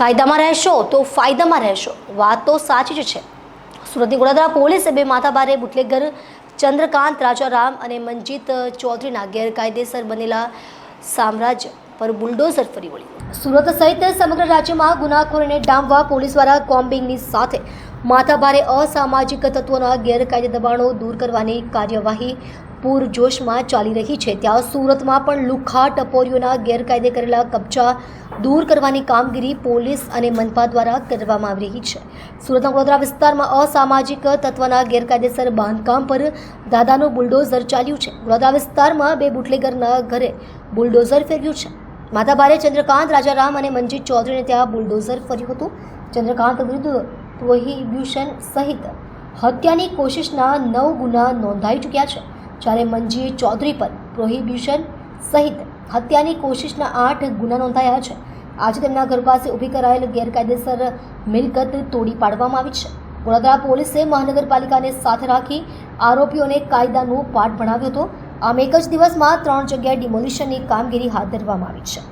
કાયદામાં રહેશો તો ફાયદામાં રહેશો, વાત તો સાચી જ છે। સુરતની ગોળાદરા પોલીસે બે માથાભારે બુટલેગર ચંદ્રકાંત રાજારામ અને મનજીત ચૌધરીના ગેરકાયદેસર બનેલા સામ્રાજ્ય પર બુલડોઝર ફરી વળ્યું। સુરત સહિત સમગ્ર રાજ્યમાં ગુનાખોરીને ડામવા પોલીસ દ્વારા કોમ્બિંગની સાથે માથાભારે અસામાજિક તત્વોના ગેરકાયદે દબાણો દૂર કરવાની કાર્યવાહી પૂરજોશમાં ચાલી રહી છે, ત્યાં સુરતમાં પણ લુખ્ખા ટપોરીઓના ગેરકાયદે કરેલા કબજા દૂર કરવાની કામગીરી પોલીસ અને મનપા દ્વારા કરવામાં આવી રહી છે। સુરતના ગોધરા વિસ્તારમાં અસામાજિક તત્વના ગેરકાયદેસર બાંધકામ પર દાદાનું બુલડોઝર ચાલ્યું છે। ગોધરા વિસ્તારમાં બે બુટલેગરના ઘરે બુલડોઝર ફેરવ્યું છે। માથાભારે ચંદ્રકાંત રાજારામ અને મનજીત ચૌધરીને ત્યાં બુલડોઝર ફર્યું હતું। ચંદ્રકાંત વિરુદ્ધ પ્રોહિબિશન સહિત હત્યાની કોશિશના 9 ગુના નોંધાઈ ચૂક્યા છે, જ્યારે મનજીત ચૌધરી પર પ્રોહિબિશન સહિત હત્યાની કોશિશના 8 ગુના નોંધાયા છે। આજે તેમના ઘર પાસે ઊભી કરાયેલ ગેરકાયદેસર મિલકત તોડી પાડવામાં આવી છે। વડોદરા પોલીસે મહાનગરપાલિકાને સાથે રાખી આરોપીઓને કાયદાનું પાઠ ભણાવ્યો હતો। આમ એક જ દિવસમાં 3 જગ્યાએ ડિમોલિશનની કામગીરી હાથ ધરવામાં આવી છે।